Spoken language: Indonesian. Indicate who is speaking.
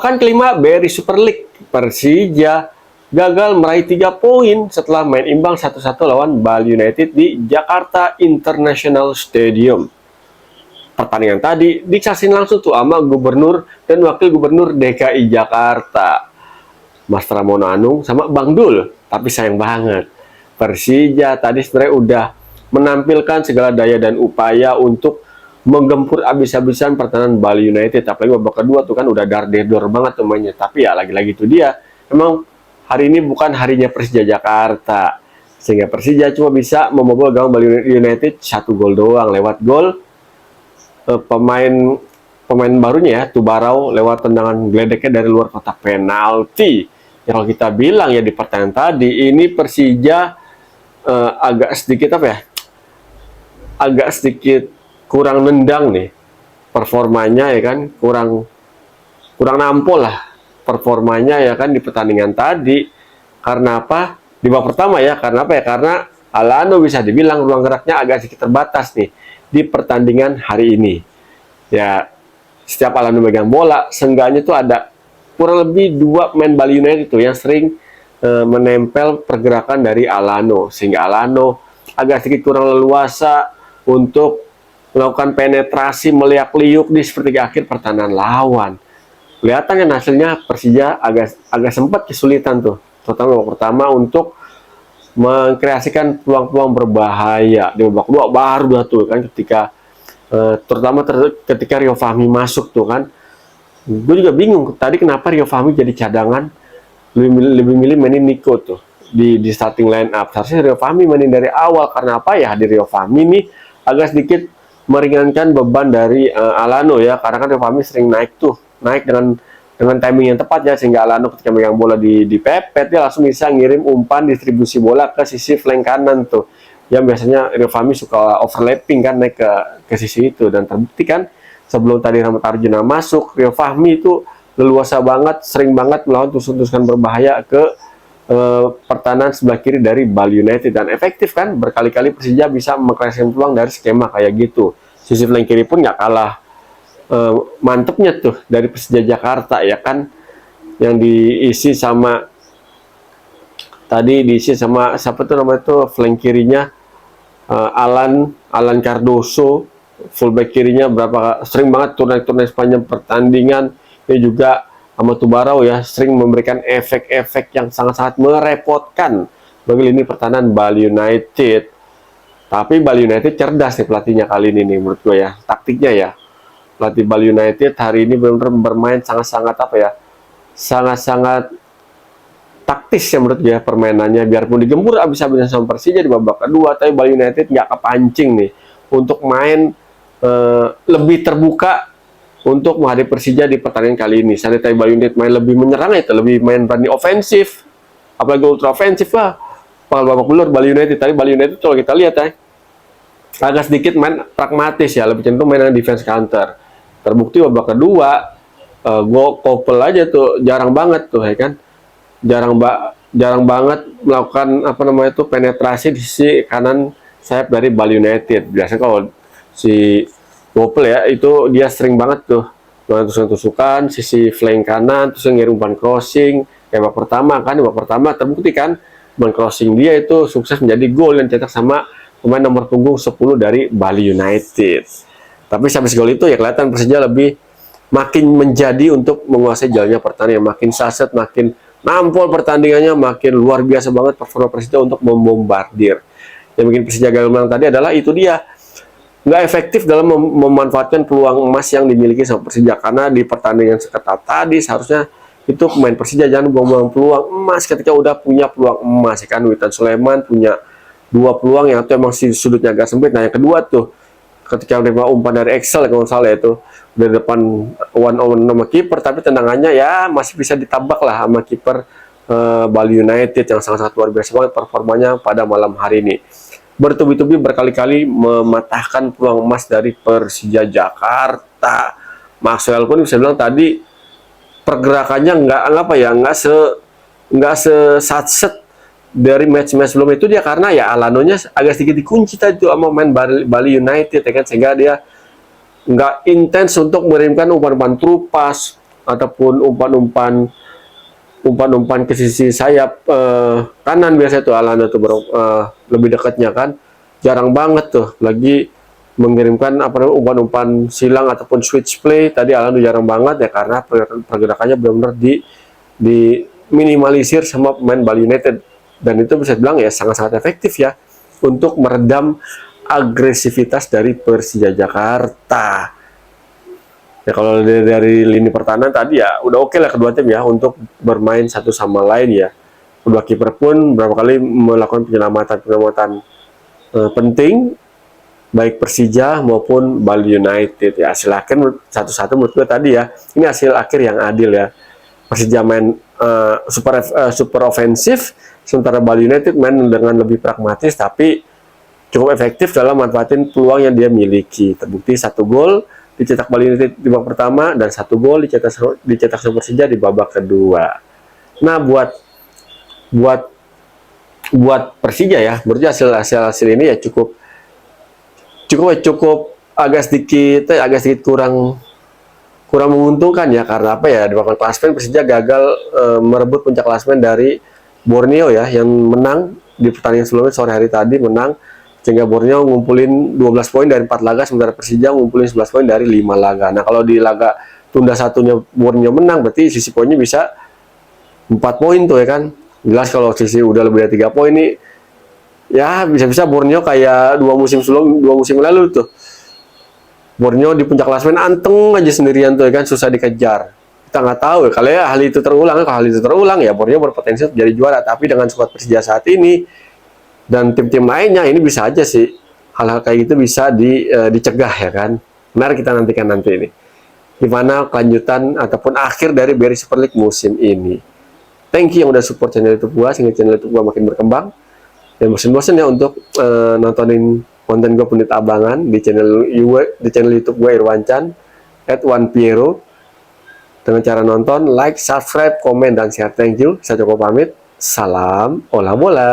Speaker 1: Pekan kelima BRI Super League, Persija gagal meraih 3 poin setelah main imbang 1-1 lawan Bali United di Jakarta International Stadium. Pertandingan tadi disaksikan langsung tuh sama Gubernur dan Wakil Gubernur DKI Jakarta, Mas Pramono Anung sama Bang Dul. Tapi sayang banget, Persija tadi sebenarnya udah menampilkan segala daya dan upaya untuk menggempur abis-abisan pertahanan Bali United. Apalagi babak kedua tuh kan udah dar-der banget temannya. Tapi ya lagi-lagi itu dia, emang hari ini bukan harinya Persija Jakarta, sehingga Persija cuma bisa membobol gawang Bali United 1 gol doang lewat gol pemain barunya ya, Tubarau, lewat tendangan geledeknya dari luar kotak penalti. Ya, kalau kita bilang ya di pertandingan tadi ini Persija agak sedikit apa ya, agak sedikit kurang nendang nih performanya ya kan, kurang nampol lah performanya ya kan di pertandingan tadi. Karena apa? Di babak pertama ya, karena apa ya? Karena Alano bisa dibilang ruang geraknya agak sedikit terbatas nih di pertandingan hari ini. Ya, setiap Alano megang bola, seenggaknya tuh ada kurang lebih 2 main Bali United itu yang sering menempel pergerakan dari Alano, sehingga Alano agak sedikit kurang leluasa untuk melakukan penetrasi meliak-liuk di sepertiga akhir pertahanan lawan. Kelihatan kan hasilnya Persija agak sempat kesulitan tuh, terutama babak pertama untuk mengkreasikan peluang-peluang berbahaya. Di babak kedua baru tuh kan terutama ketika Rio Fahmi masuk tuh kan. Gue juga bingung tadi kenapa Rio Fahmi jadi cadangan, lebih milih mainin Nico tuh di starting line up. Seharusnya Rio Fahmi mainin dari awal. Karena apa ya, hadir Rio Fahmi nih agak sedikit meringankan beban dari Alano ya, karena kan Rio Fahmi sering naik dengan timing yang tepat ya, sehingga Alano ketika megang bola di pepet dia langsung bisa ngirim umpan distribusi bola ke sisi flank kanan tuh, yang biasanya Rio Fahmi suka overlapping kan naik ke sisi itu. Dan terbukti kan sebelum tadi Rahmat Arjuna masuk, Rio Fahmi itu leluasa banget, sering banget melawan tusuk-tusukan berbahaya ke pertahanan sebelah kiri dari Bali United, dan efektif kan, berkali-kali Persija bisa mengkreasikan peluang dari skema kayak gitu. Sisi flank kiri pun nggak kalah mantepnya tuh dari Persija Jakarta ya kan, yang diisi sama siapa tuh namanya tuh flank kirinya, Alan Cardoso, fullback kirinya sering banget turnamen sepanjang pertandingan. Ini juga sama Tubarau ya, sering memberikan efek-efek yang sangat-sangat merepotkan bagi lini pertahanan Bali United. Tapi Bali United cerdas nih pelatihnya kali ini nih menurut gue ya, taktiknya ya. Pelatih Bali United hari ini benar-benar bermain sangat-sangat apa ya, sangat-sangat taktis ya menurut gue ya permainannya. Biarpun digempur abis-abisan sama Persija di babak kedua, tapi Bali United nggak kepancing nih untuk main lebih terbuka untuk menghadapi Persija di pertandingan kali ini. Seandainya Bali United main lebih menyerang, itu lebih main berani ofensif, apalagi ultra ofensif lah. Pada babak belur Bali United tadi, Bali United kalau kita lihat ya agak sedikit main pragmatis ya, lebih cenderung main defense counter. Terbukti babak kedua Kopel aja tuh jarang banget tuh ya kan, jarang banget melakukan apa namanya tuh penetrasi di sisi kanan sayap dari Bali United. Biasanya kalau si Kopel ya itu dia sering banget tuh tusukan sisi flank kanan, terus ngirim umpan crossing kayak babak pertama kan. Babak pertama terbukti kan umpan crossing dia itu sukses menjadi gol yang cetak sama pemain nomor punggung 10 dari Bali United. Tapi sampai gol itu ya kelihatan Persija lebih makin menjadi untuk menguasai jalannya pertandingan, makin saset, makin nampol pertandingannya, makin luar biasa banget performa Persija untuk membombardir. Yang bikin Persija gagal menang tadi adalah itu dia, nggak efektif dalam memanfaatkan peluang emas yang dimiliki sama Persija. Karena di pertandingan seketat tadi seharusnya itu pemain Persija jangan buang-buang peluang emas ketika udah punya peluang emas ya kan. Witan Sulaiman punya 2 peluang yang itu emang sudutnya agak sempit. Nah yang kedua tuh ketika menerima umpan dari Excel kalau salah itu dari depan one on one sama kiper, tapi tendangannya ya masih bisa ditabak lah sama kiper Bali United yang sangat-sangat luar biasa banget performanya pada malam hari ini. Bertubi-tubi berkali-kali mematahkan peluang emas dari Persija Jakarta. Maxwell pun bisa bilang tadi pergerakannya nggak se-satset dari match-match sebelum itu dia, karena ya Alanonya agak sedikit dikunci tadi tuh sama main Bali United ya kan, sehingga dia nggak intens untuk mengirimkan umpan-umpan true pass, ataupun umpan-umpan ke sisi sayap kanan biasa tuh Alana tuh lebih dekatnya kan, jarang banget tuh lagi mengirimkan umpan-umpan silang ataupun switch play. Tadi Alana jarang banget ya karena pergerakannya benar-benar di minimalisir sama pemain Bali United, dan itu bisa dibilang ya sangat-sangat efektif ya untuk meredam agresivitas dari Persija Jakarta. Ya kalau dari lini pertahanan tadi ya udah oke lah kedua tim ya untuk bermain satu sama lain ya. Kedua kiper pun berapa kali melakukan penyelamatan penting baik Persija maupun Bali United ya. Hasil akhir satu-satu menurut gue tadi ya, ini hasil akhir yang adil ya. Persija main super ofensif, sementara Bali United main dengan lebih pragmatis tapi cukup efektif dalam manfaatin peluang yang dia miliki. Terbukti 1 gol dicetak Bali United di babak pertama dan 1 gol dicetak sama Persija di babak kedua. Nah, buat Persija ya, menurut hasil ini ya cukup agak sedikit kurang menguntungkan ya, karena apa ya, di babak klasmen Persija gagal merebut puncak klasmen dari Borneo ya, yang menang di pertandingan sebelumnya sore hari tadi menang, sehingga Borneo ngumpulin 12 poin dari 4 laga, sementara Persija ngumpulin 11 poin dari 5 laga. Nah, kalau di laga tunda satunya Borneo menang, berarti sisi poinnya bisa 4 poin tuh ya kan. Jelas kalau sisi udah lebih dari 3 poin nih, ya bisa-bisa Borneo kayak 2 musim lalu tuh. Borneo di puncak klasemen anteng aja sendirian tuh ya kan, susah dikejar. Kita nggak tahu ya, kalau ya hal itu terulang, ya Borneo berpotensi untuk jadi juara. Tapi dengan skuad Persija saat ini dan tim-tim lainnya, ini bisa aja sih hal-hal kayak gitu bisa dicegah ya kan. Mari kita nantikan nanti ini gimana kelanjutan ataupun akhir dari BRI Super League musim ini. Thank you yang udah support channel YouTube gua sehingga channel YouTube gua makin berkembang. Dan bosen-bosen ya untuk nontonin konten gue Pundit Abangan di channel YouTube gue Irwanchan @1piero, dengan cara nonton, like, subscribe, komen, dan share. Thank you. Saya Joko pamit. Salam olah bola.